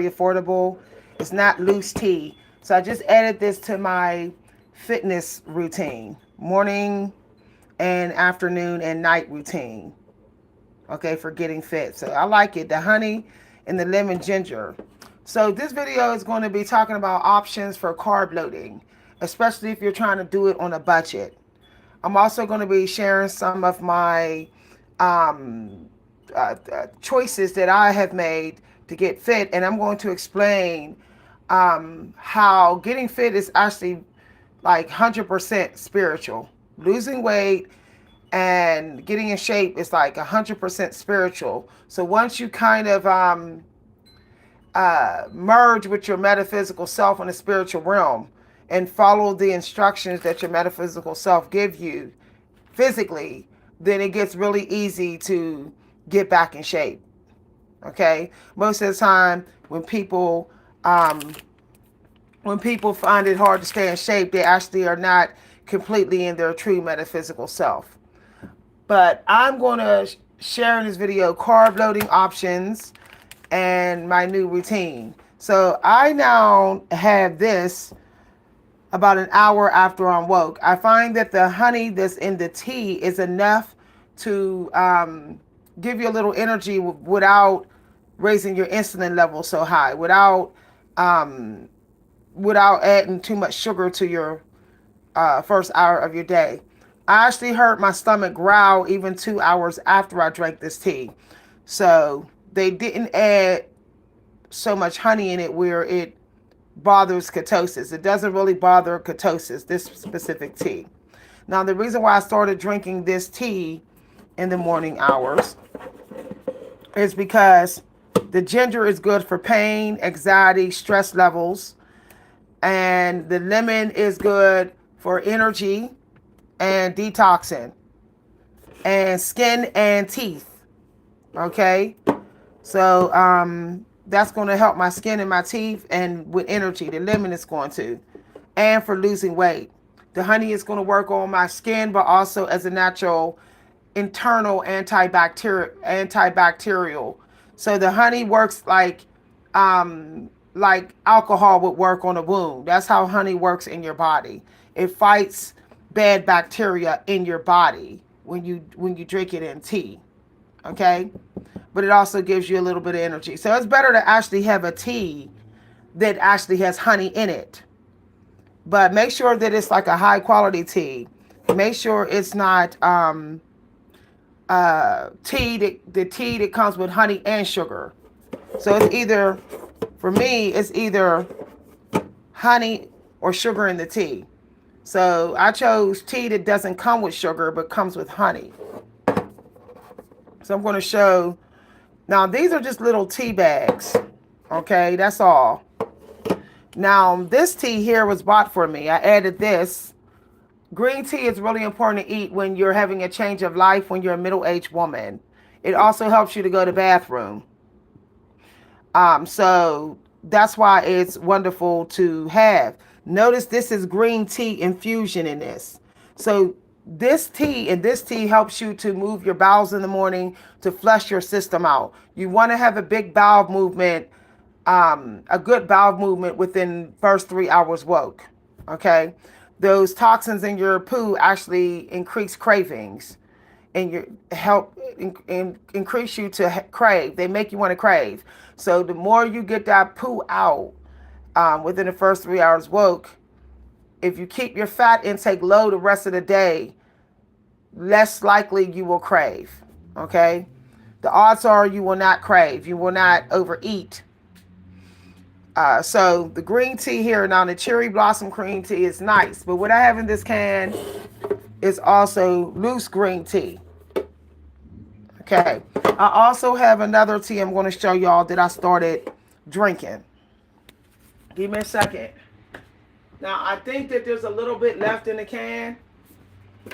affordable. It's not loose tea. So I just added this to my fitness routine, morning and afternoon and night routine. Okay, for getting fit. So I like it. The honey and the lemon ginger. So this video is going to be talking about options for carb loading, especially if you're trying to do it on a budget. I'm also going to be sharing some of my um, choices that I have made to get fit, and I'm going to explain how getting fit is actually like 100% spiritual. Losing weight and getting in shape is like 100% spiritual. So once you kind of merge with your metaphysical self in the spiritual realm and follow the instructions that your metaphysical self give you physically, then it gets really easy to get back in shape. Okay, most of the time when people find it hard to stay in shape, they actually are not completely in their true metaphysical self. But I'm going to share in this video carb loading options and my new routine. So I now have this about an hour after I'm woke. I find that the honey that's in the tea is enough to give you a little energy without raising your insulin level so high, um, without adding too much sugar to your first hour of your day. I actually heard my stomach growl even 2 hours after I drank this tea. So they didn't add so much honey in it where it bothers ketosis. It doesn't really bother ketosis, this specific tea. Now, the reason why I started drinking this tea in the morning hours is because the ginger is good for pain, anxiety, stress levels, and the lemon is good for energy and detoxing and skin and teeth. Okay, so that's going to help my skin and my teeth, and with energy, the lemon is going to, and for losing weight. The honey is going to work on my skin, but also as a natural internal antibacterial. So the honey works like alcohol would work on a wound. That's how honey works in your body. It fights bad bacteria in your body when you drink it in tea. Okay? But it also gives you a little bit of energy. So it's better to actually have a tea that actually has honey in it. But make sure that it's like a high quality tea. Make sure it's not the tea that comes with honey and sugar. So it's either, for me, it's either honey or sugar in the tea. So I chose tea that doesn't come with sugar but comes with honey. So I'm going to show. Now these are just little tea bags. Okay, that's all. Now this tea here was bought for me. I added this. Green tea is really important to eat when you're having a change of life, when you're a middle-aged woman. It also helps you to go to the bathroom. So that's why it's wonderful to have. Notice this is green tea infusion in this. So this tea helps you to move your bowels in the morning, to flush your system out. You want to have a big bowel movement, a good bowel movement within first 3 hours woke. Okay, those toxins in your poo actually increase cravings, and your help increase you to crave. They make you want to crave. So the more you get that poo out within the first 3 hours woke, if you keep your fat intake low the rest of the day, less likely you will crave. Okay, the odds are you will not crave. You will not overeat. So the green tea here, now the cherry blossom green tea is nice, but what I have in this can is also loose green tea. Okay, I also have another tea I'm going to show y'all that I started drinking. Give me a second. Now I think that there's a little bit left in the can.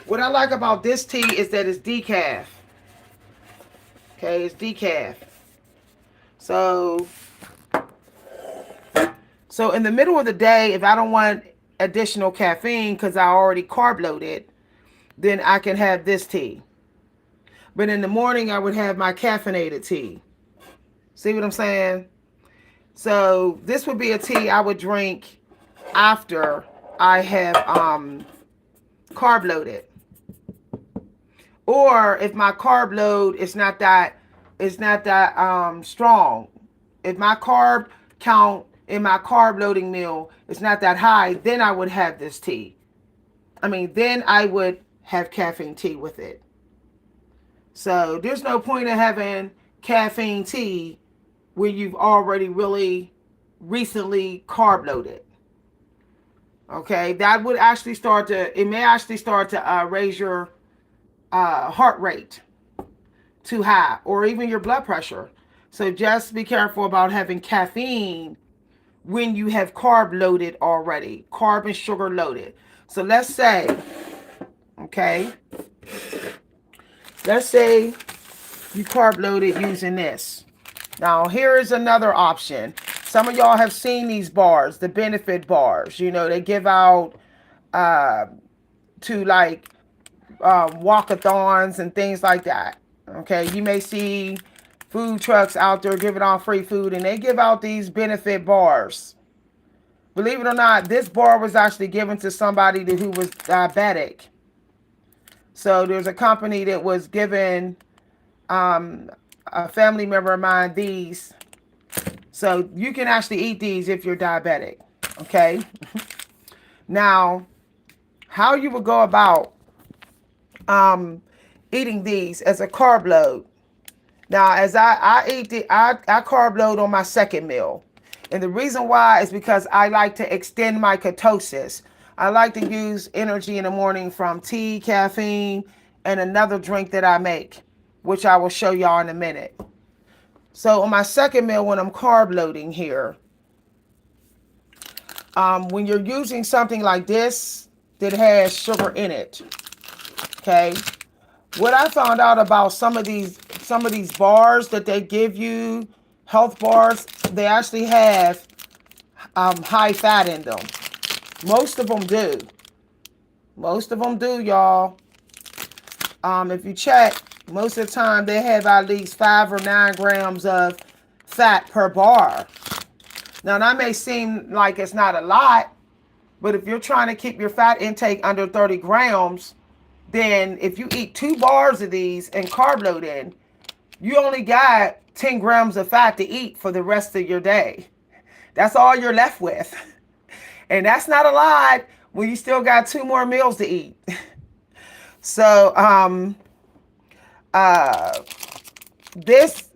What I like about this tea is that it's decaf. Okay, it's decaf. So in the middle of the day, if I don't want additional caffeine because I already carb loaded, then I can have this tea. But in the morning, I would have my caffeinated tea. See what I'm saying? So this would be a tea I would drink after I have carb loaded. Or if my carb load is not that strong. If my carb count in my carb loading meal is not that high, then I would have this tea. Then I would have caffeine tea with it. So there's no point in having caffeine tea when you've already really recently carb loaded. Okay, that would actually it may actually start to raise your heart rate too high, or even your blood pressure. So just be careful about having caffeine when you have carb loaded already, carb and sugar loaded. So okay, let's say you carb loaded using this. Now, here is another option. Some of y'all have seen these bars, the benefit bars. They give out to like walkathons and things like that. Okay, you may see food trucks out there giving out free food, and they give out these benefit bars. Believe it or not, this bar was actually given to somebody who was diabetic. So there's a company that was giving a family member of mine these. So you can actually eat these if you're diabetic. Okay. Now, how you would go about eating these as a carb load. Now, as I carb load on my second meal. And the reason why is because I like to extend my ketosis. I like to use energy in the morning from tea, caffeine, and another drink that I make, which I will show y'all in a minute. So on my second meal, when I'm carb loading here, when you're using something like this that has sugar in it, okay, what I found out about some of these bars that they give you, health bars, they actually have high fat in them. Most of them do. Most of them do, y'all. If you check, most of the time they have at least 5 or 9 grams of fat per bar. Now, that may seem like it's not a lot, but if you're trying to keep your fat intake under 30 grams, then if you eat 2 bars of these and carb load in, you only got 10 grams of fat to eat for the rest of your day. That's all you're left with. And that's not a lot when you still got 2 more meals to eat. So,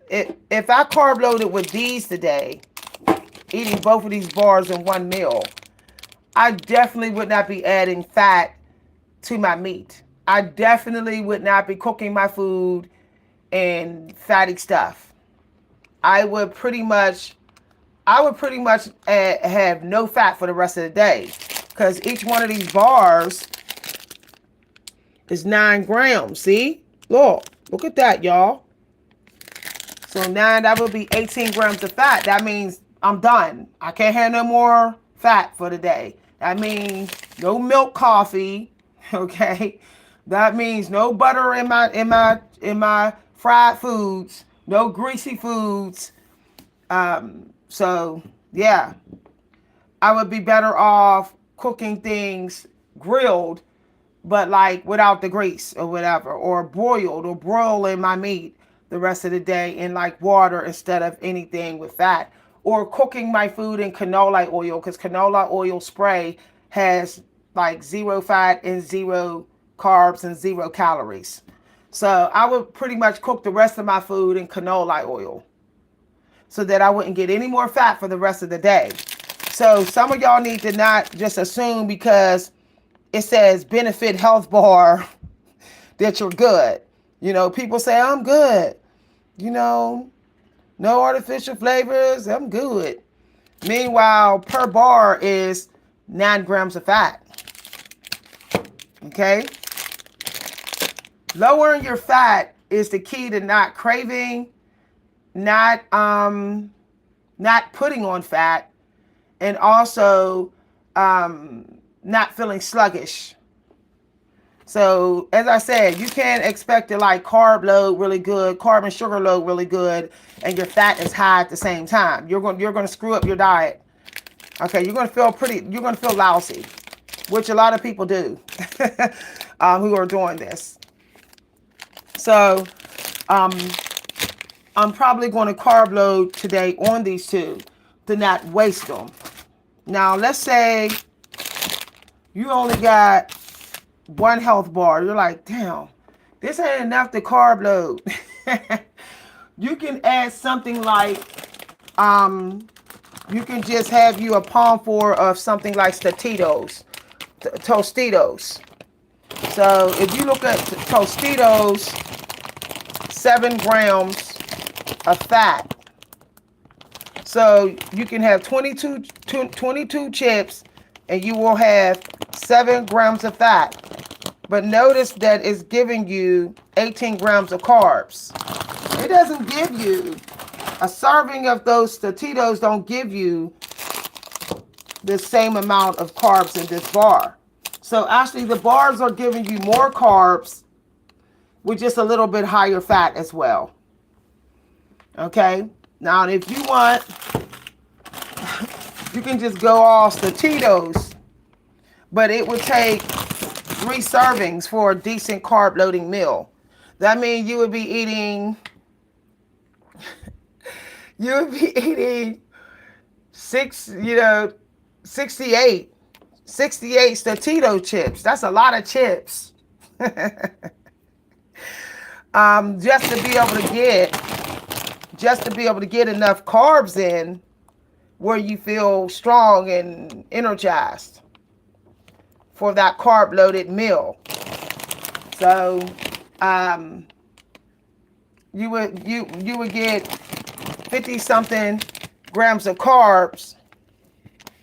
if I carb loaded with these today, eating both of these bars in one meal, I definitely would not be adding fat to my meat. I definitely would not be cooking my food and fatty stuff. I would pretty much have no fat for the rest of the day, because each one of these bars is 9 grams. See? Look at that, y'all. So 9, that would be 18 grams of fat. That means I'm done. I can't have no more fat for the day. That means no milk coffee. Okay? That means no butter in my fried foods, no greasy foods. So yeah, I would be better off cooking things grilled, but like without the grease or whatever, or boiled or broiling my meat the rest of the day in like water instead of anything with fat, or cooking my food in canola oil, because canola oil spray has like 0 fat and 0 carbs and 0 calories. So I would pretty much cook the rest of my food in canola oil so that I wouldn't get any more fat for the rest of the day. So some of y'all need to not just assume because it says benefit health bar that you're good. People say, I'm good. No artificial flavors, I'm good. Meanwhile, per bar is 9 grams of fat. Okay? Lowering your fat is the key to not craving, not putting on fat, and also not feeling sluggish. So as I said, you can't expect to like carb load really good, carb and sugar load really good, and your fat is high at the same time. You're going to screw up your diet. Okay, you're going to feel lousy, which a lot of people do who are doing this. So I'm probably going to carb load today on these two to not waste them. Now, let's say you only got one health bar. You're like, damn, this ain't enough to carb load. You can add something like, you can just have you a palmful of something like Tostitos. So if you look at Tostitos, 7 grams of fat. So you can have 22 chips and you will have 7 grams of fat. But notice that it's giving you 18 grams of carbs. It doesn't give you, a serving of those Tostitos don't give you the same amount of carbs in this bar. So actually the bars are giving you more carbs with just a little bit higher fat as well. Okay? Now if you want, you can just go all Tostitos, but it would take 3 servings for a decent carb loading meal. That means you would be eating 68 Totito chips. That's a lot of chips. Just to be able to get enough carbs in where you feel strong and energized for that carb loaded meal. So you would get 50 something grams of carbs,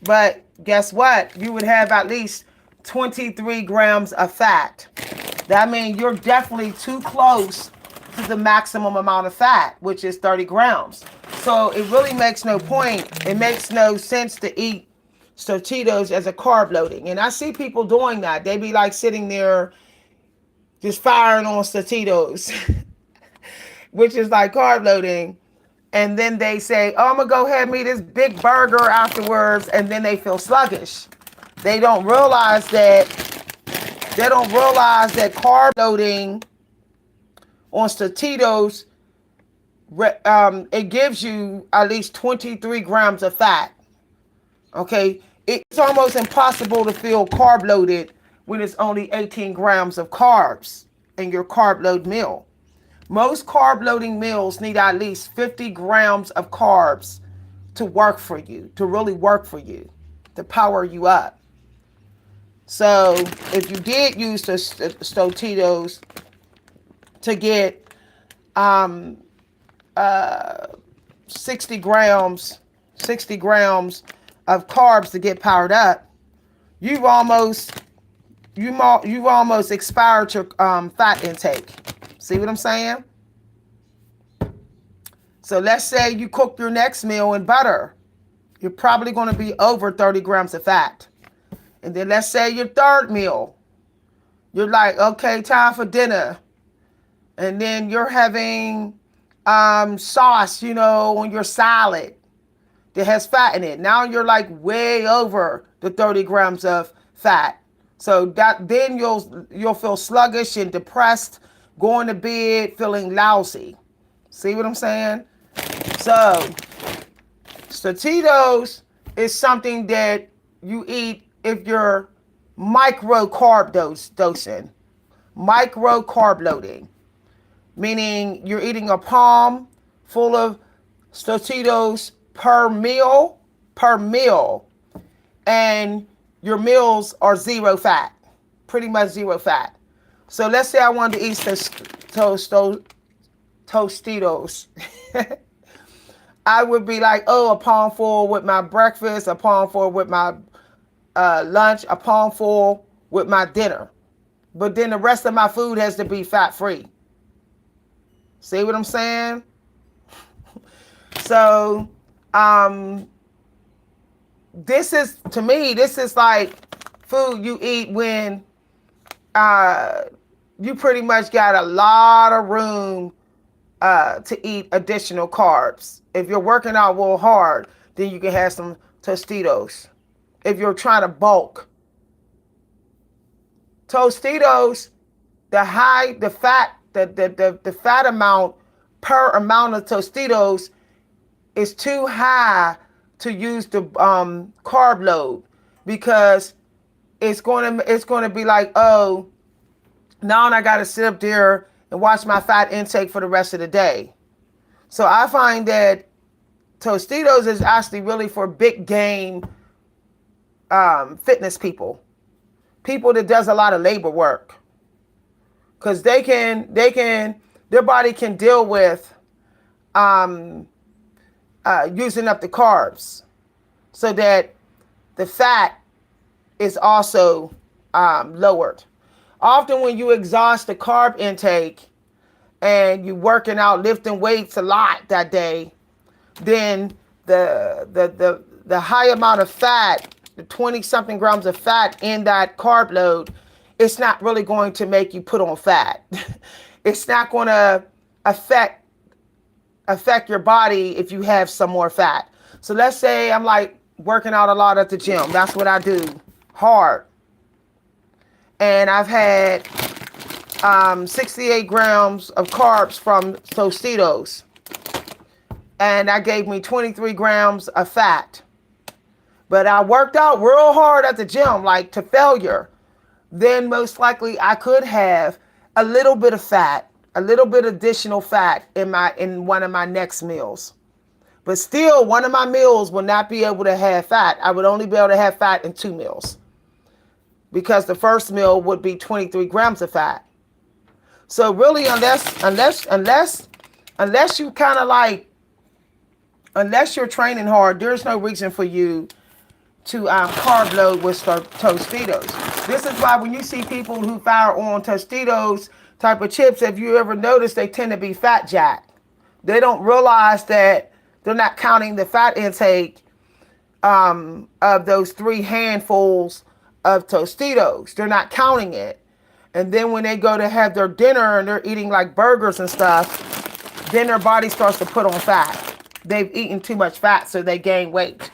but guess what? You would have at least 23 grams of fat. That means you're definitely too close to the maximum amount of fat, which is 30 grams. So it really makes no point. It makes no sense to eat Tostitos as a carb loading. And I see people doing that. They be like sitting there just firing on Tostitos, which is like carb loading. And then they say, oh, I'm going to go ahead and eat this big burger afterwards. And then they feel sluggish. They don't realize that carb loading on Tostitos, it gives you at least 23 grams of fat. Okay? It's almost impossible to feel carb loaded when it's only 18 grams of carbs in your carb load meal. Most carb loading meals need at least 50 grams of carbs to work for you, to really work for you, to power you up. So if you did use the Tostitos to get 60 grams of carbs to get powered up, you've almost expired your fat intake. See what I'm saying? So let's say you cook your next meal in butter. You're probably going to be over 30 grams of fat. And then let's say your third meal, you're like, okay, time for dinner. And then you're having sauce, on your salad that has fat in it. Now you're like way over the 30 grams of fat. So then you'll feel sluggish and depressed, going to bed feeling lousy. See what I'm saying? So Tostitos is something that you eat if you're micro carb dosing, micro carb loading, meaning you're eating a palm full of Tostitos per meal, and your meals are zero fat, pretty much zero fat. So let's say I wanted to eat Tostitos. I would be like, a palmful with my breakfast, a palmful with my lunch, a palmful with my dinner. But then the rest of my food has to be fat-free. See what I'm saying? So, this is like food you eat when uh, you pretty much got a lot of room to eat additional carbs. If you're working out real hard, then you can have some Tostitos. If you're trying to bulk, Tostitos, the fat, the fat amount per amount of Tostitos is too high to use the carb load, because it's gonna be like, oh, now I gotta sit up there and watch my fat intake for the rest of the day. So I find that Tostitos is actually really for big game fitness people, people that does a lot of labor work, because their body can deal with um, using up the carbs, so that the fat is also lowered. Often when you exhaust the carb intake and you working out, lifting weights a lot that day, then the high amount of fat, the 20 something grams of fat in that carb load, it's not really going to make you put on fat. It's not going to affect your body if you have some more fat. So let's say I'm like working out a lot at the gym. That's what I do, hard. And I've had 68 grams of carbs from Tostitos. And that gave me 23 grams of fat. But I worked out real hard at the gym, like to failure. Then most likely I could have a little bit of fat, a little bit additional fat in one of my next meals. But still, one of my meals will not be able to have fat. I would only be able to have fat in 2 meals, because the first meal would be 23 grams of fat. So really, unless you kind of like, unless you're training hard, there's no reason for you to carb load with Tostitos. This is why when you see people who fire on Tostitos type of chips, if you ever notice, they tend to be fat jacked. They don't realize that they're not counting the fat intake of those 3 handfuls of Tostitos. They're not counting it. And then when they go to have their dinner and they're eating like burgers and stuff, then their body starts to put on fat. They've eaten too much fat, so they gain weight.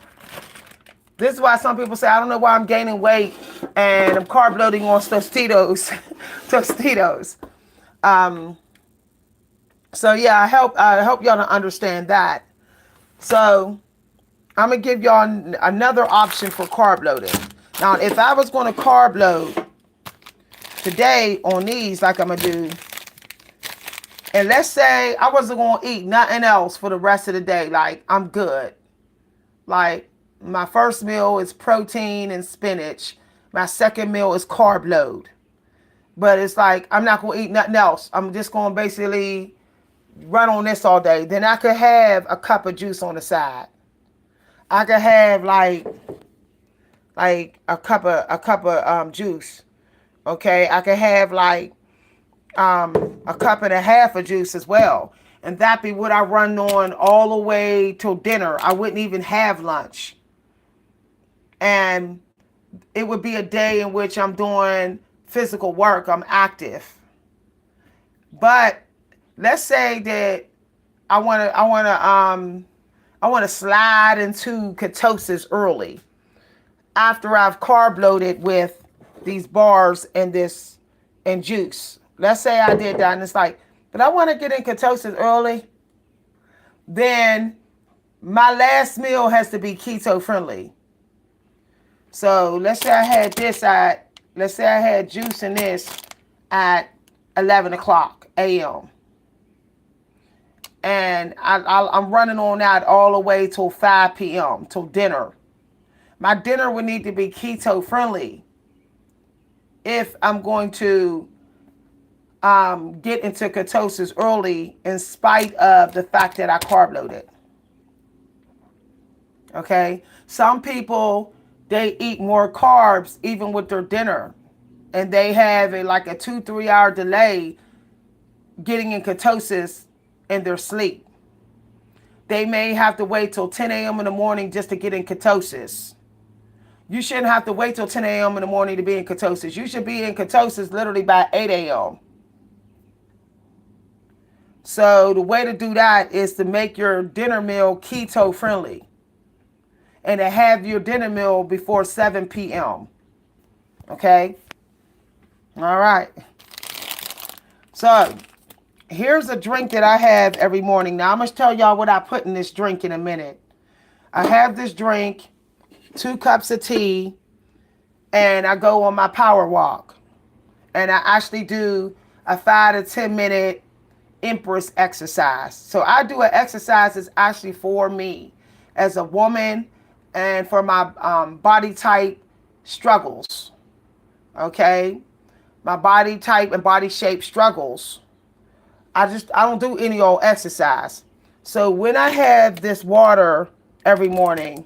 This is why some people say, I don't know why I'm gaining weight and I'm carb loading on Tostitos. Tostitos. So yeah, I hope y'all to understand that. So I'm gonna give y'all another option for carb loading. Now, if I was going to carb load today on these, like I'm gonna do, and let's say I wasn't gonna eat nothing else for the rest of the day, like I'm good. Like my first meal is protein and spinach. My second meal is carb load. But it's like I'm not gonna eat nothing else. I'm just gonna basically run on this all day. Then I could have a cup of juice on the side. I could have like a cup of juice. Okay, I could have like a cup and a half of juice as well. And that be what I run on all the way till dinner. I wouldn't even have lunch. And it would be a day in which I'm doing physical work. I'm active. But let's say that I want to slide into ketosis early after I've carb loaded with these bars and juice. Let's say I did that, and it's like, but I want to get in ketosis early. Then my last meal has to be keto friendly. So let's say I had juice in this at 11 o'clock a.m. And I'm running on that all the way till 5 p.m. till dinner. My dinner would need to be keto friendly if I'm going to get into ketosis early, in spite of the fact that I carb loaded. Okay? Some people, they eat more carbs even with their dinner, and they have a 2-3 hour delay getting in ketosis in their sleep. They may have to wait till 10 a.m. in the morning just to get in ketosis. You shouldn't have to wait till 10 a.m. in the morning to be in ketosis. You should be in ketosis literally by 8 a.m. So the way to do that is to make your dinner meal keto friendly and to have your dinner meal before 7 p.m. Okay? All right. So here's a drink that I have every morning. Now I'm going to tell y'all what I put in this drink in a minute. I have this drink, 2 cups of tea, and I go on my power walk. And I actually do a 5 to 10 minute Empress exercise. So I do an exercise that's actually for me as a woman and for my body type struggles. Okay? My body type and body shape struggles. I don't do any old exercise. So when I have this water every morning,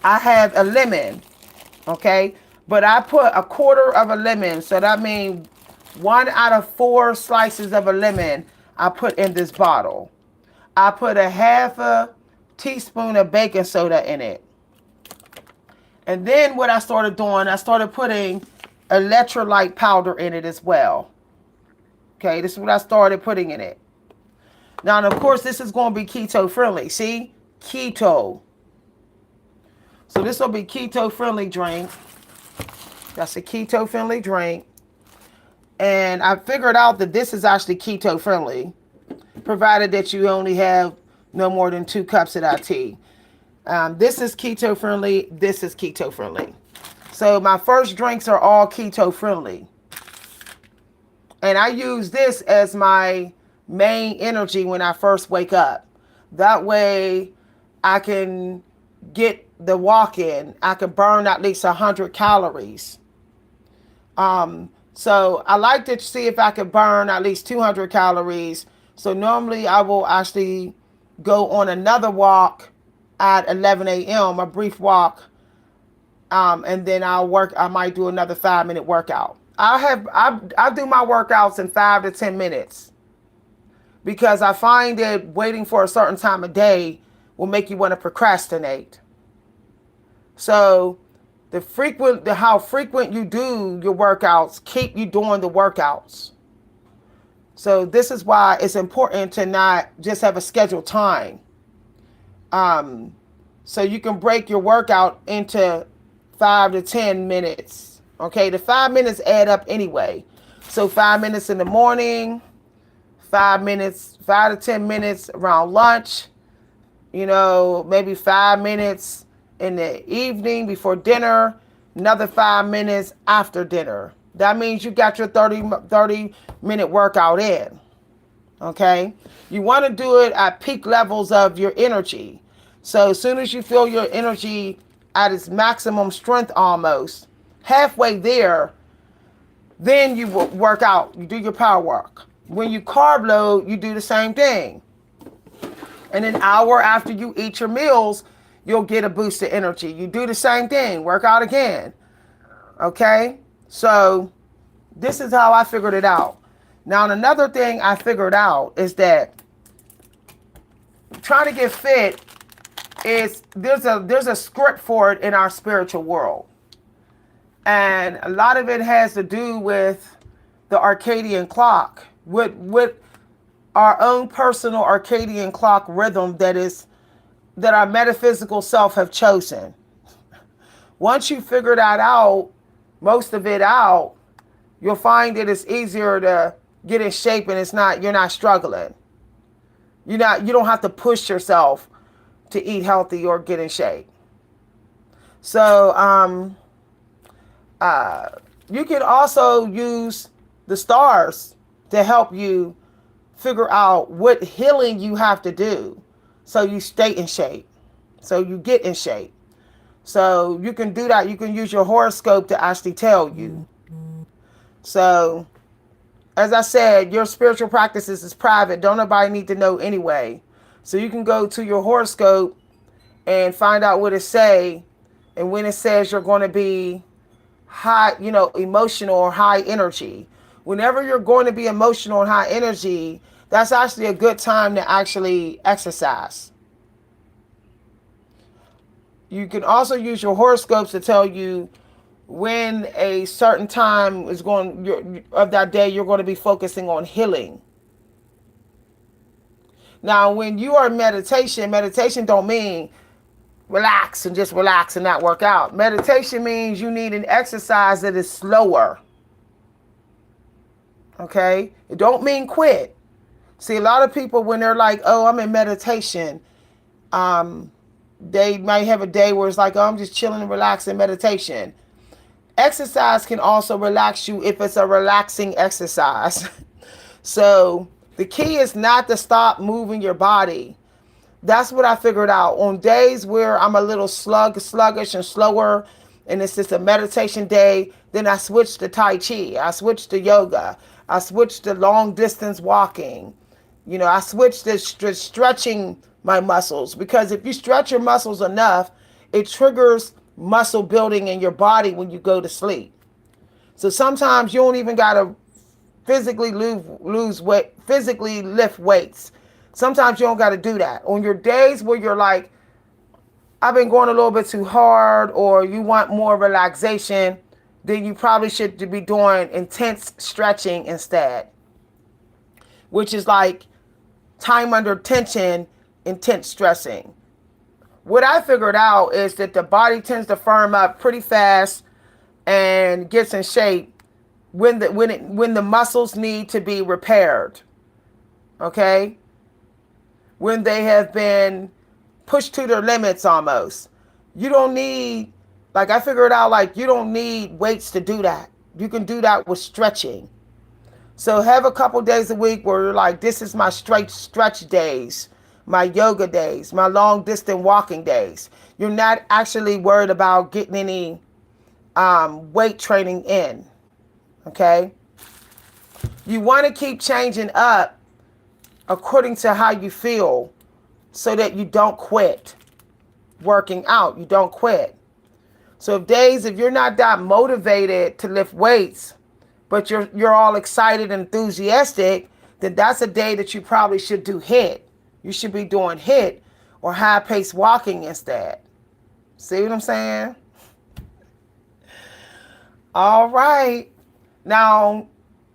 I have a lemon, okay? But I put a quarter of a lemon, so that means 1 out of 4 slices of a lemon I put in this bottle. I put a half a teaspoon of baking soda in it. And then what I started doing, I started putting electrolyte powder in it as well. Okay, this is what I started putting in it. Now, of course, this is going to be keto friendly. See? Keto. So this will be keto friendly drink. That's a keto friendly drink. And I figured out that this is actually keto friendly, provided that you only have no more than 2 cups of that tea. This is keto friendly. This is keto friendly. So my first drinks are all keto friendly. And I use this as my main energy when I first wake up. That way I can get the walk in. I can burn at least 100 calories. So I like to see if I can burn at least 200 calories. So normally I will actually go on another walk at 11 a.m., a brief walk. And then I might do another 5-minute workout. I do my workouts in 5 to 10 minutes because I find that waiting for a certain time of day will make you want to procrastinate. So how frequent you do your workouts, keep you doing the workouts. So this is why it's important to not just have a scheduled time. So you can break your workout into 5 to 10 minutes. Okay, the 5 minutes add up anyway. So 5 minutes in the morning, 5 to 10 minutes around lunch, maybe 5 minutes in the evening before dinner, another 5 minutes after dinner. That means you got your 30-minute workout in. Okay? You want to do it at peak levels of your energy. So as soon as you feel your energy at its maximum strength almost, halfway there, then you work out. You do your power work. When you carb load, you do the same thing. And an hour after you eat your meals, you'll get a boost of energy. You do the same thing, work out again. Okay? So this is how I figured it out. Now, another thing I figured out is that trying to get fit is there's a script for it in our spiritual world. And a lot of it has to do with the circadian clock, with our own personal circadian clock rhythm that our metaphysical self have chosen. Once you figure that out, most of it out, you'll find that it's easier to get in shape and you're not struggling. You don't have to push yourself to eat healthy or get in shape. So you can also use the stars to help you figure out what healing you have to do so you stay in shape, so you get in shape. So you can do that. You can use your horoscope to actually tell you. So as I said, your spiritual practices is private. Don't nobody need to know anyway. So you can go to your horoscope and find out what it say. And when it says you're going to be high, emotional or high energy. Whenever you're going to be emotional and high energy, that's actually a good time to actually exercise. You can also use your horoscopes to tell you when a certain time is going of that day you're going to be focusing on healing. Now, when you are in meditation don't mean relax and just relax and not work out. Meditation means you need an exercise that is slower. Okay? It don't mean quit. See, a lot of people, when they're like, oh, I'm in meditation, they might have a day where it's like, oh, I'm just chilling and relaxing meditation. Exercise can also relax you if it's a relaxing exercise. So the key is not to stop moving your body. That's what I figured out. On days where I'm a little sluggish and slower, and it's just a meditation day, then I switch to Tai Chi. I switch to yoga. I switch to long distance walking. I switch to stretching my muscles, because if you stretch your muscles enough, it triggers muscle building in your body when you go to sleep. So sometimes you don't even gotta physically lose weight, physically lift weights. Sometimes you don't gotta do that. On your days where you're like, I've been going a little bit too hard, or you want more relaxation, then you probably should be doing intense stretching instead, which is like time under tension, intense stressing. What I figured out is that the body tends to firm up pretty fast and gets in shape when the muscles need to be repaired. Okay? When they have been pushed to their limits almost. You don't need, like I figured out, like you don't need weights to do that. You can do that with stretching. So have a couple days a week where you're like, this is my straight stretch days, my yoga days, my long distance walking days. You're not actually worried about getting any weight training in. Okay? You want to keep changing up according to how you feel, so that you don't quit working out. You don't quit. So if you're not that motivated to lift weights, but you're all excited and enthusiastic, then that's a day that you probably should do HIIT. You should be doing HIIT or high-paced walking instead. See what I'm saying? All right. Now,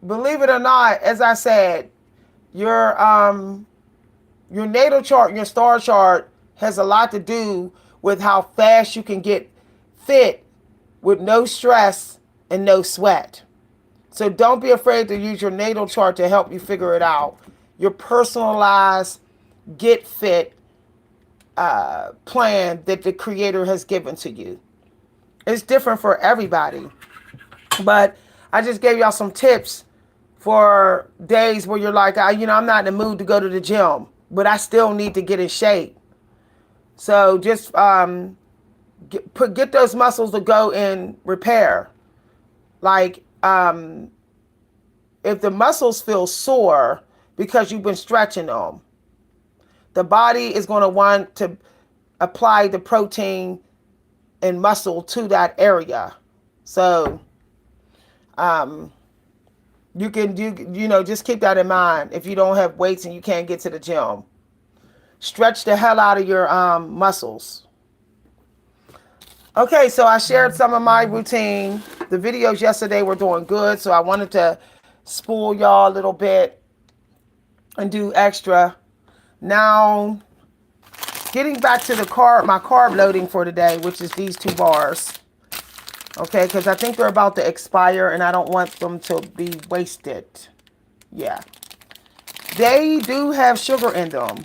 believe it or not, as I said, your natal chart, your star chart has a lot to do with how fast you can get fit with no stress and no sweat. So don't be afraid to use your natal chart to help you figure it out. Your personalized get fit plan that the creator has given to you. It's different for everybody. But I just gave y'all some tips for days where you're like, I'm not in the mood to go to the gym, but I still need to get in shape. So just get those muscles to go in repair. Like if the muscles feel sore because you've been stretching them, the body is going to want to apply the protein and muscle to that area. So you can just keep that in mind. If you don't have weights and you can't get to the gym, stretch the hell out of your muscles. Okay, so I shared some of my routine. The videos yesterday were doing good, so I wanted to spoil y'all a little bit and do extra. Now, getting back to my carb loading for today, which is these 2 bars. Okay, because I think they're about to expire and I don't want them to be wasted. Yeah. They do have sugar in them.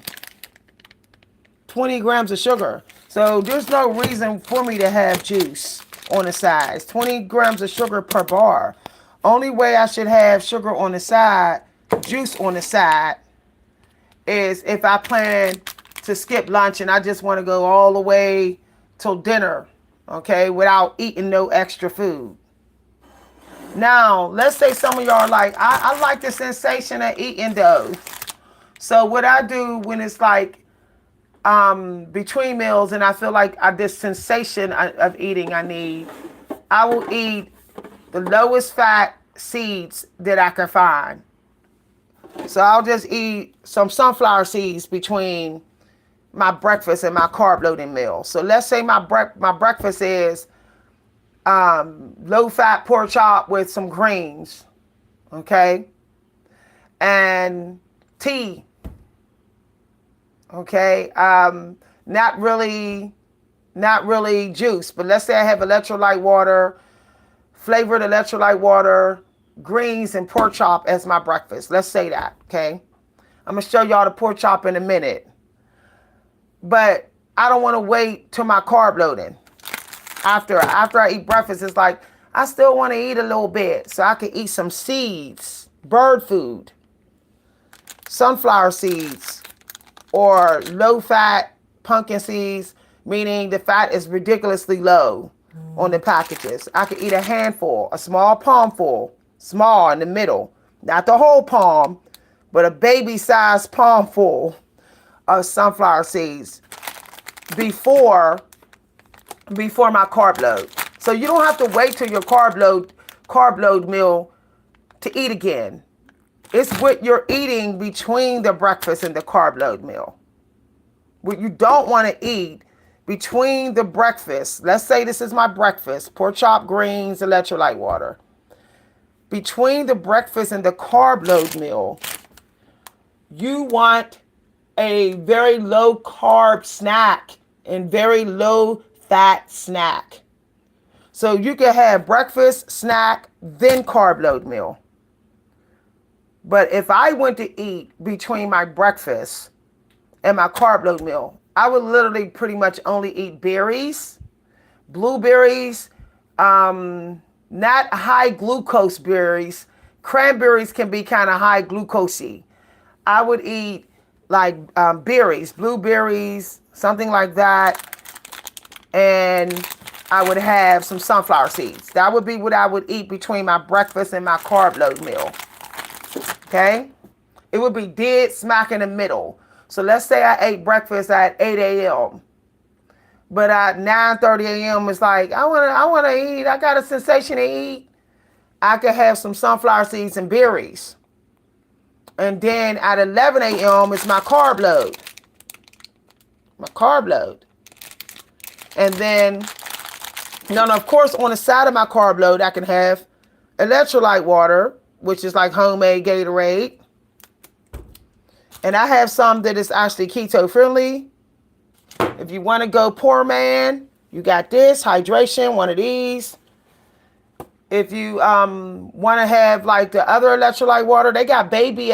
20 grams of sugar. So there's no reason for me to have juice on the side. It's 20 grams of sugar per bar. Only way I should have sugar on the side, juice on the side, is if I plan to skip lunch and I just want to go all the way till dinner, okay, without eating no extra food. Now, let's say some of y'all are like, I like the sensation of eating those. So what I do when it's like between meals and I feel like this sensation of eating I will eat the lowest fat seeds that I can find. So I'll just eat some sunflower seeds between my breakfast and my carb loading meal. So let's say my breakfast is low fat pork chop with some greens, okay, and tea, okay. Not really juice, but let's say I have electrolyte water, flavored electrolyte water, greens, and pork chop as my breakfast. Let's say that, okay. I'm gonna show y'all the pork chop in a minute, but I don't want to wait till my carb loading. After I eat breakfast, it's like I still want to eat a little bit, so I can eat some seeds, bird food, sunflower seeds, or low-fat pumpkin seeds, meaning the fat is ridiculously low on the packages. I can eat a handful, a small palmful, small in the middle, not the whole palm, but a baby-sized palmful of sunflower seeds before my carb load. So you don't have to wait till your carb load meal to eat again. It's what you're eating between the breakfast and the carb load meal. What you don't want to eat between the breakfast, let's say this is my breakfast, pork chop, greens, electrolyte water. Between the breakfast and the carb load meal, you want a very low carb snack and very low fat snack. So you can have breakfast, snack, then carb load meal. But if I went to eat between my breakfast and my carb load meal, I would literally pretty much only eat berries, blueberries, not high glucose berries. Cranberries can be kind of high glucosey. I would eat like berries, blueberries, something like that. And I would have some sunflower seeds. That would be what I would eat between my breakfast and my carb load meal. Okay? It would be dead smack in the middle. So let's say I ate breakfast at 8 a.m. But at 9:30 a.m. it's like, I want to eat. I got a sensation to eat. I could have some sunflower seeds and berries. And then at 11 a.m. it's my carb load. My carb load. And then, of course, on the side of my carb load, I can have electrolyte water, which is like homemade Gatorade. And I have some that is actually keto friendly. If you want to go poor man, you got this, hydration, one of these. If you want to have like the other electrolyte water, they got baby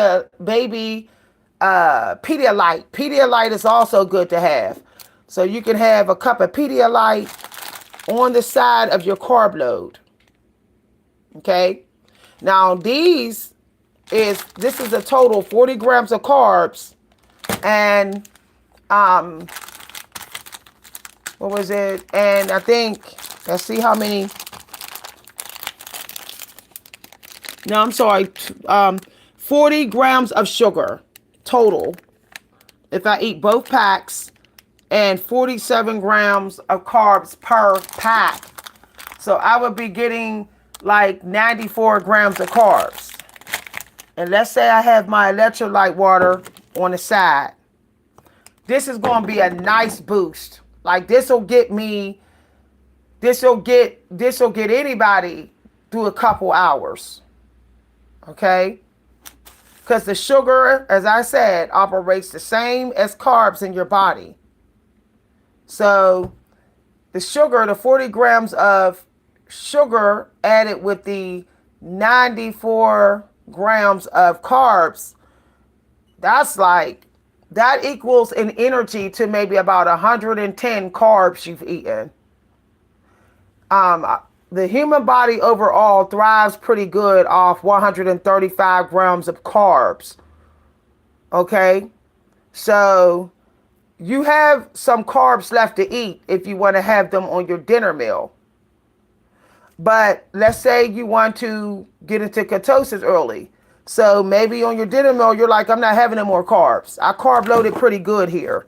Pedialyte. Pedialyte is also good to have. So you can have a cup of Pedialyte on the side of your carb load. Okay. Now this is a total 40 grams of carbs and what was it? And I think, let's see how many. No, I'm sorry. 40 grams of sugar total if I eat both packs, and 47 grams of carbs per pack. So I would be getting like 94 grams of carbs. And let's say I have my electrolyte water on the side. This is going to be a nice boost. Like this will get anybody through a couple hours. Okay? Because the sugar, as I said, operates the same as carbs in your body. So the sugar, the 40 grams of sugar added with the 94 grams of carbs, that equals in energy to maybe about 110 carbs you've eaten. The human body overall thrives pretty good off 135 grams of carbs. Okay? So you have some carbs left to eat if you want to have them on your dinner meal. But let's say you want to get into ketosis early. So maybe on your dinner meal, you're like, I'm not having no more carbs. I carb loaded pretty good here.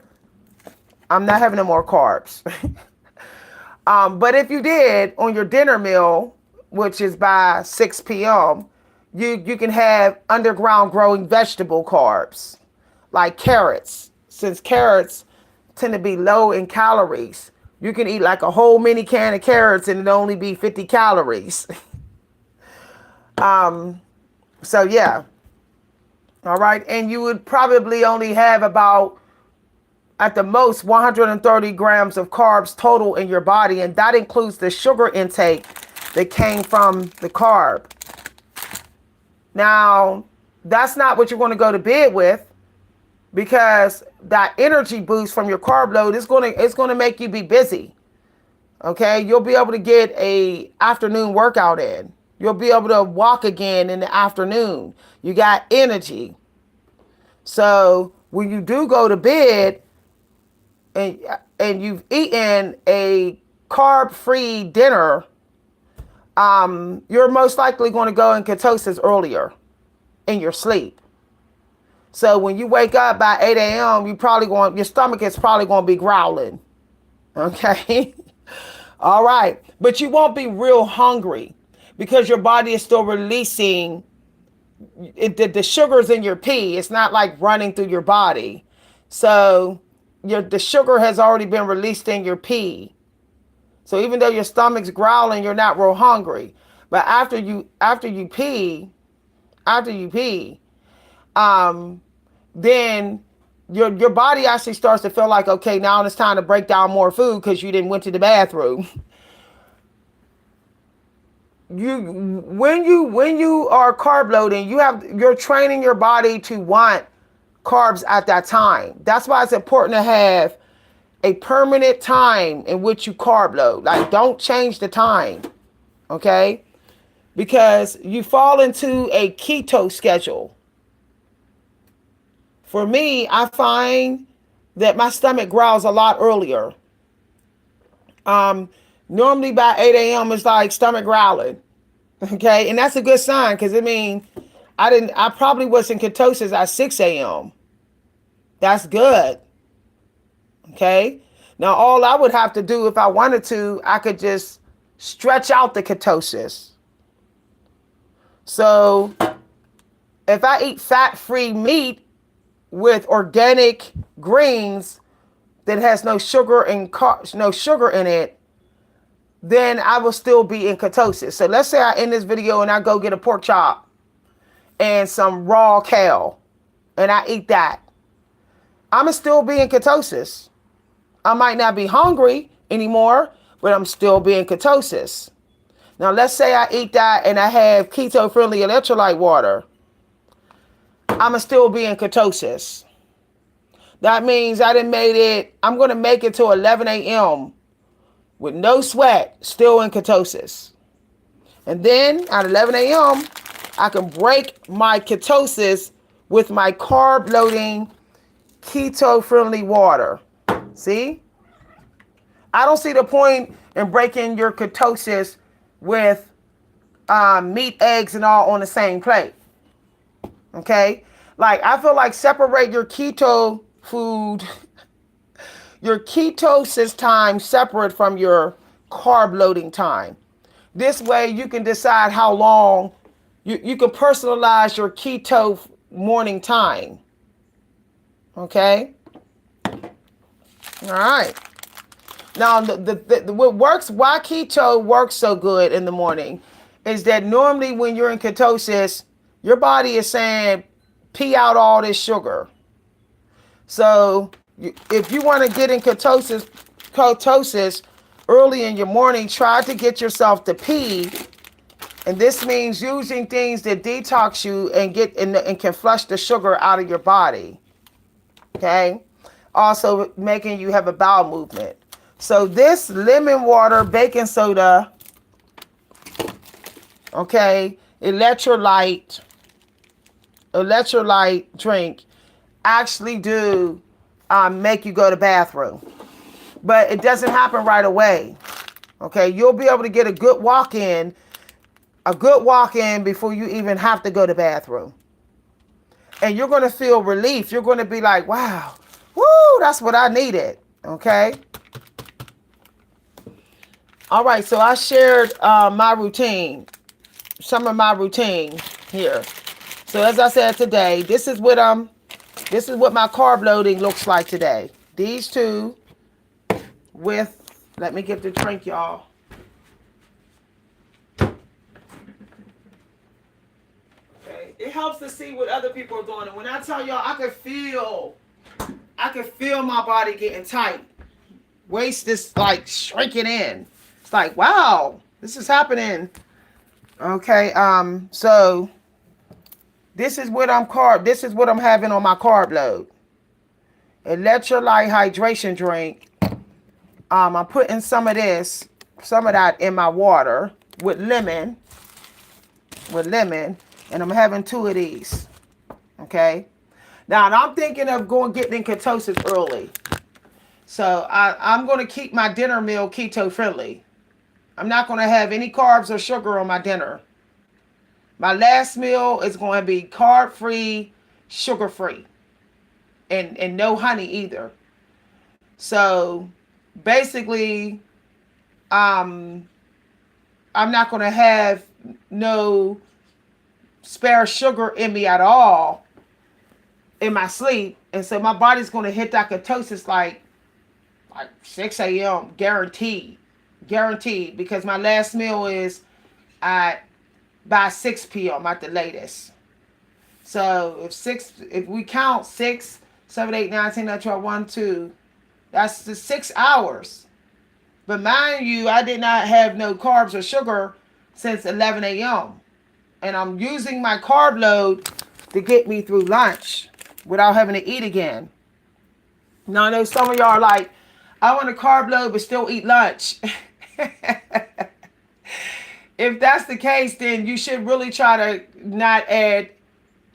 I'm not having no more carbs. But if you did on your dinner meal, which is by 6 p.m., you can have underground growing vegetable carbs, like carrots. Since carrots tend to be low in calories. You can eat like a whole mini can of carrots and it only be 50 calories. So yeah. All right. And you would probably only have about, at the most, 130 grams of carbs total in your body. And that includes the sugar intake that came from the carb. Now, that's not what you're going to go to bed with, because that energy boost from your carb load is going to make you be busy. Okay? You'll be able to get a afternoon workout in. You'll be able to walk again in the afternoon. You got energy. So when you do go to bed and you've eaten a carb-free dinner, you're most likely going to go in ketosis earlier in your sleep. So when you wake up by 8 a.m., your stomach is probably going to be growling. Okay? All right. But you won't be real hungry because your body is still releasing the sugars in your pee. It's not like running through your body. So the sugar has already been released in your pee. So even though your stomach's growling, you're not real hungry. But after you pee, then your body actually starts to feel like, okay, now it's time to break down more food because you didn't went to the bathroom. When you are carb loading, you're training your body to want carbs at that time. That's why it's important to have a permanent time in which you carb load. Like, don't change the time, okay? Because you fall into a keto schedule. For me, I find that my stomach growls a lot earlier. Normally by 8 a.m. it's like stomach growling. Okay, and that's a good sign, because I probably was in ketosis at 6 a.m. That's good. Okay. Now all I would have to do if I wanted to, I could just stretch out the ketosis. So if I eat fat-free meat with organic greens that has no sugar in it, then I will still be in ketosis. So let's say I end this video and I go get a pork chop and some raw kale and I eat that. I'm going to still be in ketosis. I might not be hungry anymore, but I'm still being ketosis. Now let's say I eat that and I have keto-friendly electrolyte water. I'm going to still be in ketosis. That means I'm going to make it to 11 a.m. with no sweat, still in ketosis. And then at 11 a.m., I can break my ketosis with my carb-loading, keto-friendly water. See? I don't see the point in breaking your ketosis with meat, eggs, and all on the same plate. Okay? Like, I feel like separate your keto food, your ketosis time separate from your carb loading time. This way you can decide how long you can personalize your keto morning time. Okay? All right. Now, why keto works so good in the morning is that normally when you're in ketosis, your body is saying, pee out all this sugar. So if you want to get in ketosis early in your morning, try to get yourself to pee. And this means using things that detox you and can flush the sugar out of your body. Okay? Also making you have a bowel movement. So this lemon water, baking soda, okay, electrolyte drink actually do make you go to the bathroom. But it doesn't happen right away. Okay, you'll be able to get a good walk-in before you even have to go to the bathroom. And you're going to feel relief. You're going to be like, wow, woo, that's what I needed. Okay. All right, so I shared my routine, some of my routine here. So as I said today, this is what my carb loading looks like today. these two with, let me get the drink, y'all. Okay. It helps to see what other people are doing. And when I tell y'all, I could feel my body getting tight. Waist is like shrinking in. It's like, wow, this is happening. Okay, so this is what I'm having on my carb load. Electrolyte hydration drink. I'm putting some of that in my water with lemon, and I'm having 2 of these. Okay. Now I'm thinking of getting in ketosis early. So I'm going to keep my dinner meal keto friendly. I'm not going to have any carbs or sugar on my dinner. My last meal is going to be carb free, sugar free, and no honey either. So basically, I'm not going to have no spare sugar in me at all in my sleep. And so my body's going to hit that ketosis like 6 a.m. guaranteed, because my last meal is at by 6 p.m. at the latest. So if we count 6, 7, 8, 9, 10, 11, 12, 1, 2, that's the 6 hours. But mind you, I did not have no carbs or sugar since 11 a.m. And I'm using my carb load to get me through lunch without having to eat again. Now I know some of y'all are like, I want a carb load but still eat lunch. If that's the case, then you should really try to not add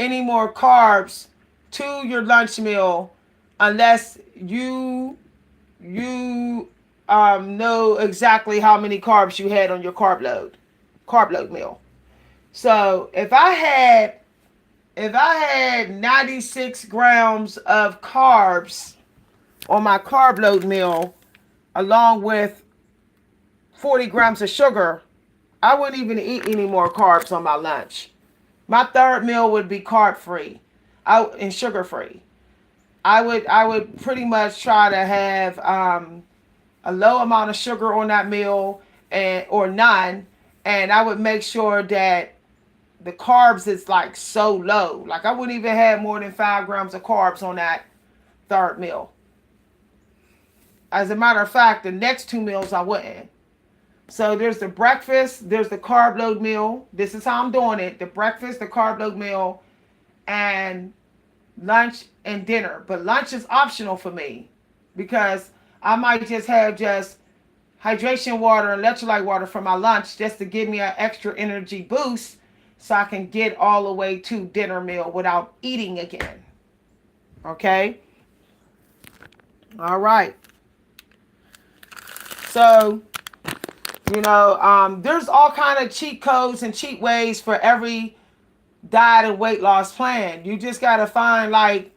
any more carbs to your lunch meal unless you know exactly how many carbs you had on your carb load meal. So if I had 96 grams of carbs on my carb load meal along with 40 grams of sugar, I wouldn't even eat any more carbs on my lunch. My third meal would be carb free and sugar free. I would pretty much try to have a low amount of sugar on that meal or none, and I would make sure that the carbs is like so low. Like I wouldn't even have more than 5 grams of carbs on that third meal. As a matter of fact, the next 2 meals I wouldn't. So there's the breakfast, there's the carb load meal. This is how I'm doing it. The breakfast, the carb load meal, and lunch and dinner. But lunch is optional for me because I might just have hydration water and electrolyte water for my lunch just to give me an extra energy boost so I can get all the way to dinner meal without eating again. Okay? All right. So, there's all kind of cheat codes and cheat ways for every diet and weight loss plan. You just got to find like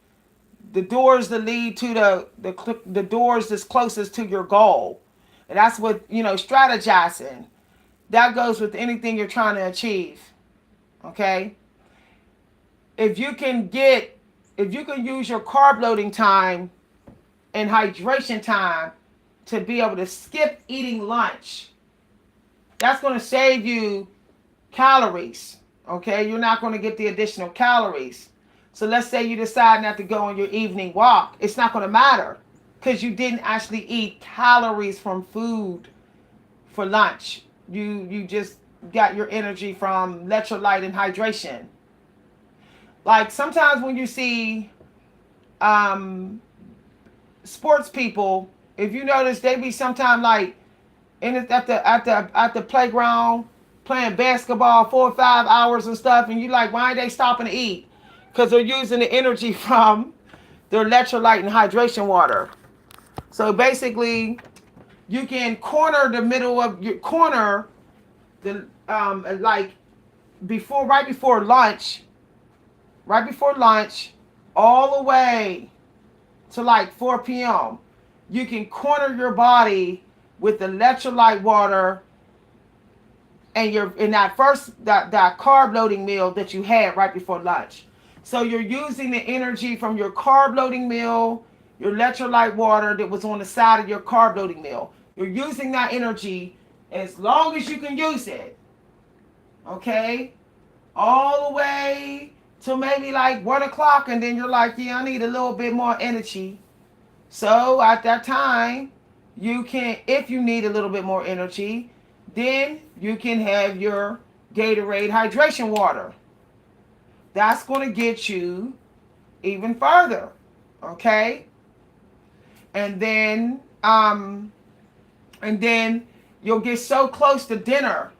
the doors that lead to the doors that's closest to your goal. And that's what, strategizing. That goes with anything you're trying to achieve. Okay? If you can use your carb loading time and hydration time to be able to skip eating lunch, that's going to save you calories. Okay? You're not going to get the additional calories. So let's say you decide not to go on your evening walk. It's not going to matter because you didn't actually eat calories from food for lunch. You just got your energy from electrolyte and hydration. Like sometimes when you see sports people, if you notice, they be sometimes like at the playground playing basketball 4 or 5 hours and stuff, and you like, why are they stopping to eat? Because they're using the energy from their electrolyte and hydration water. So basically, you can corner the middle of your corner the like right before lunch, all the way to like 4 p.m. You can corner your body with electrolyte water and that carb loading meal that you had right before lunch. So you're using the energy from your carb loading meal your electrolyte water that was on the side of your carb loading meal. You're using that energy as long as you can use it. Okay? All the way till maybe like 1 o'clock, and then you're like, yeah, I need a little bit more energy. So at that time, you can, if you need a little bit more energy, then you can have your Gatorade hydration water. That's going to get you even further. Okay? And then you'll get so close to dinner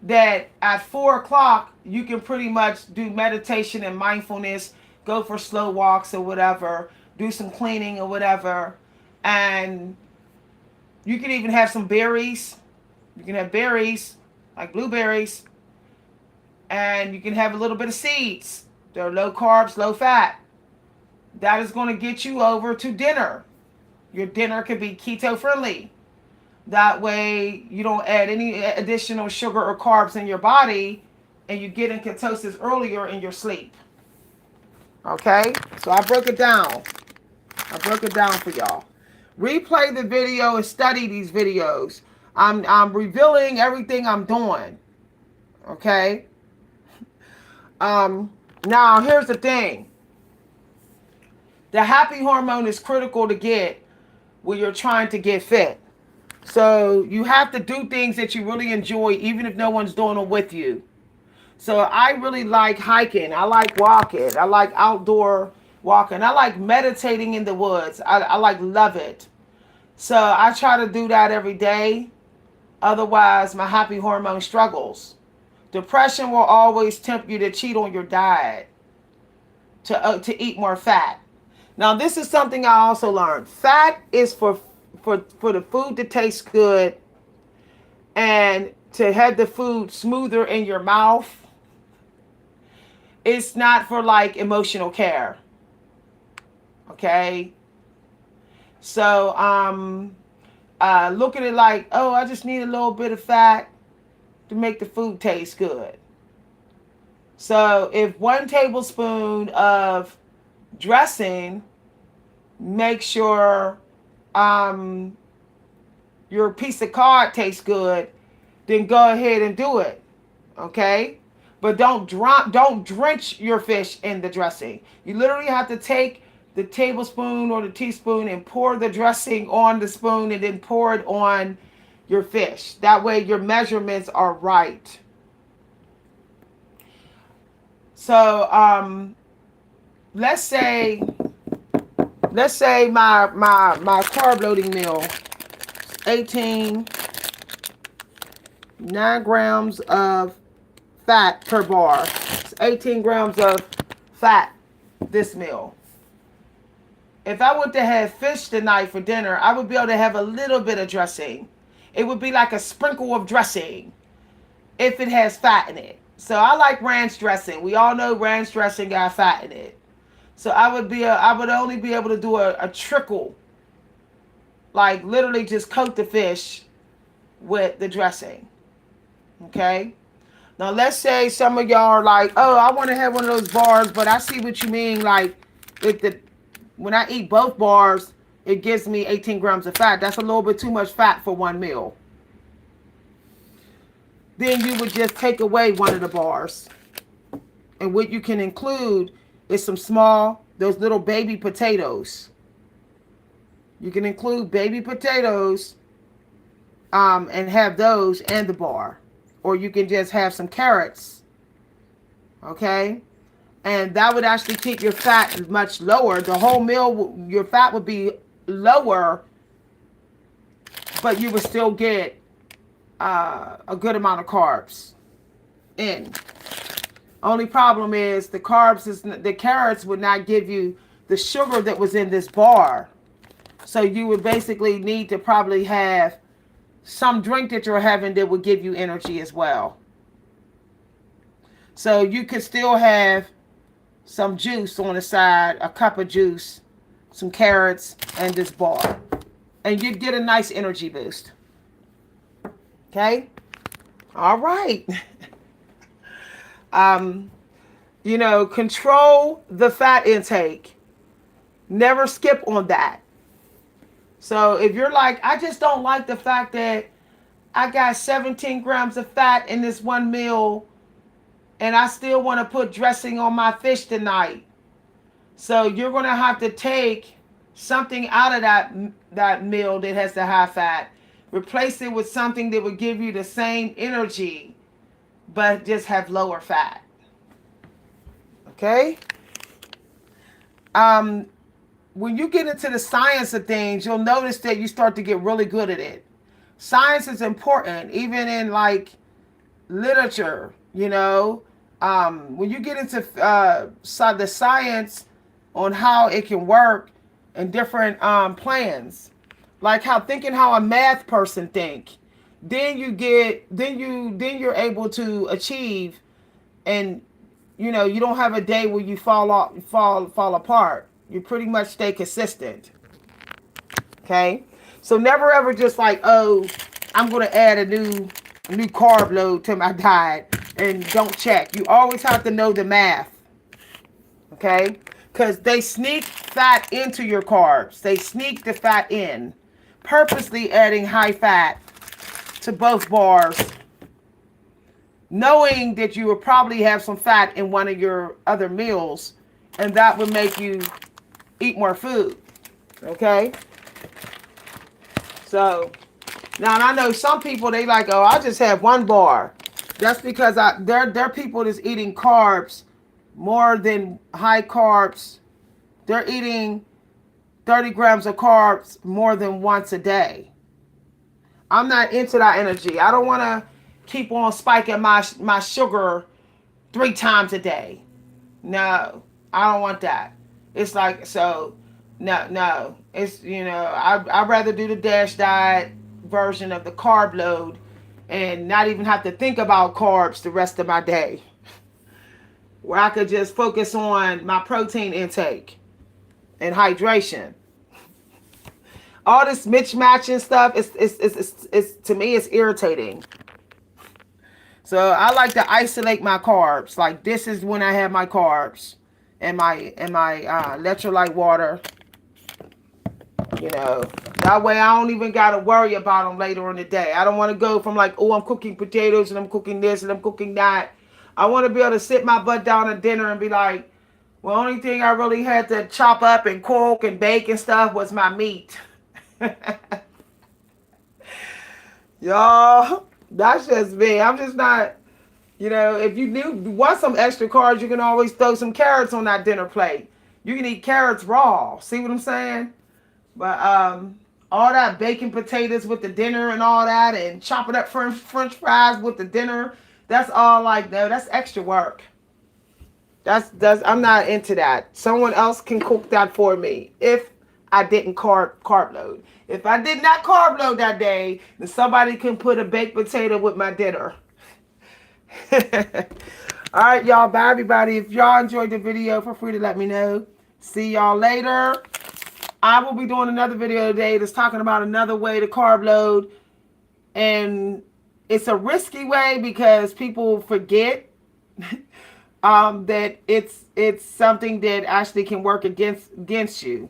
that at 4 o'clock you can pretty much do meditation and mindfulness, go for slow walks or whatever, do some cleaning or whatever, and you can even have some berries. You can have berries like blueberries, and you can have a little bit of seeds. They're low carbs, low fat. That is going to get you over to dinner. Your dinner can be keto friendly. That way you don't add any additional sugar or carbs in your body, and you get in ketosis earlier in your sleep. Okay? So I broke it down. I broke it down for y'all. Replay the video and study these videos. I'm revealing everything I'm doing. Okay? Now here's the thing. The happy hormone is critical to get when you're trying to get fit. So you have to do things that you really enjoy, even if no one's doing them with you. So I really like hiking. I like walking. I like outdoor walking. I like meditating in the woods. I love it. So I try to do that every day. Otherwise, my happy hormone struggles. Depression will always tempt you to cheat on your diet, to eat more fat. Now, this is something I also learned. Fat is for the food to taste good and to have the food smoother in your mouth. It's not for like emotional care. Okay? So, look at it like, oh, I just need a little bit of fat to make the food taste good. So, if 1 tablespoon of dressing makes your piece of cod tastes good, then go ahead and do it. Okay? But don't drench your fish in the dressing. You literally have to take the tablespoon or the teaspoon and pour the dressing on the spoon and then pour it on your fish. That way your measurements are right. So let's say my carb loading meal, 9 grams of fat per bar. It's 18 grams of fat this meal. If I were to have fish tonight for dinner, I would be able to have a little bit of dressing. It would be like a sprinkle of dressing if it has fat in it. So I like ranch dressing. We all know ranch dressing got fat in it. So I would only be able to do a trickle. Like literally just coat the fish with the dressing. Okay? Now let's say some of y'all are like, oh, I want to have one of those bars, but I see what you mean. Like when I eat both bars, it gives me 18 grams of fat. That's a little bit too much fat for one meal. Then you would just take away one of the bars. And what you can include is those little baby potatoes. You can include baby potatoes and have those and the bar. Or you can just have some carrots. Okay? And that would actually keep your fat much lower. The whole meal, your fat would be lower, but you would still get a good amount of carbs in. Only problem is the carrots would not give you the sugar that was in this bar. So you would basically need to probably have some drink that you're having that would give you energy as well. So you could still have some juice on the side, a cup of juice, some carrots, and this bar. And you'd get a nice energy boost. Okay? All right. Control the fat intake. Never skip on that. So if you're like, I just don't like the fact that I got 17 grams of fat in this one meal and I still want to put dressing on my fish tonight. So you're going to have to take something out of that meal that has the high fat, replace it with something that would give you the same energy, but just have lower fat. Okay? When you get into the science of things, you'll notice that you start to get really good at it. Science is important, even in like literature, you know. When you get into the science on how it can work and different plans, like thinking how a math person think, then you're able to achieve, and you know you don't have a day where you fall apart. You pretty much stay consistent. Okay, so never ever just like, oh, I'm gonna add a new carb load to my diet and don't check. You always have to know the math. Okay, because they sneak fat into your carbs. They sneak the fat in, purposely adding high fat to both bars, knowing that you will probably have some fat in one of your other meals, and that would make you eat more food. Okay? So, now I know some people, they like, oh, I just have one bar. That's because they're people that's eating carbs more than high carbs. They're eating 30 grams of carbs more than once a day. I'm not into that energy. I don't want to keep on spiking my sugar 3 times a day. No, I don't want that. It's like, so, no. It's, you know, I'd rather do the DASH diet version of the carb load and not even have to think about carbs the rest of my day. Where I could just focus on my protein intake and hydration. All this mismatching stuff, it's to me, it's irritating. So I like to isolate my carbs. Like, this is when I have my carbs and my electrolyte water. You know, that way I don't even got to worry about them later in the day. I don't want to go from like, oh, I'm cooking potatoes and I'm cooking this and I'm cooking that. I want to be able to sit my butt down at dinner and be like, well, the only thing I really had to chop up and cook and bake and stuff was my meat. Y'all, that's just me. I'm just not, you know, if you want some extra carbs, you can always throw some carrots on that dinner plate. You can eat carrots raw. See what I'm saying? But all that baking potatoes with the dinner and all that, and chopping up French fries with the dinner, that's all like, no, that's extra work. I'm not into that. Someone else can cook that for me if I didn't carb load. If I did not carb load that day, then somebody can put a baked potato with my dinner. All right, y'all. Bye, everybody. If y'all enjoyed the video, feel free to let me know. See y'all later. I will be doing another video today that's talking about another way to carb load. And it's a risky way because people forget that it's something that actually can work against you.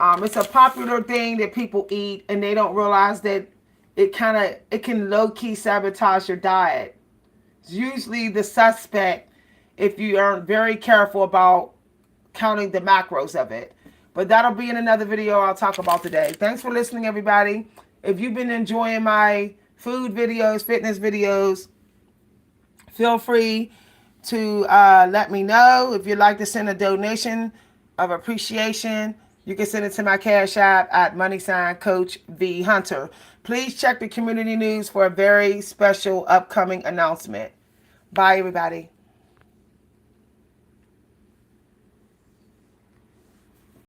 It's a popular thing that people eat, and they don't realize that it can low-key sabotage your diet. It's usually the suspect if you aren't very careful about counting the macros of it. But that'll be in another video I'll talk about today. Thanks for listening, everybody. If you've been enjoying my food videos, fitness videos, feel free to let me know. If you'd like to send a donation of appreciation, you can send it to my Cash App at @Coach V Hunter. Please check the community news for a very special upcoming announcement. Bye, everybody.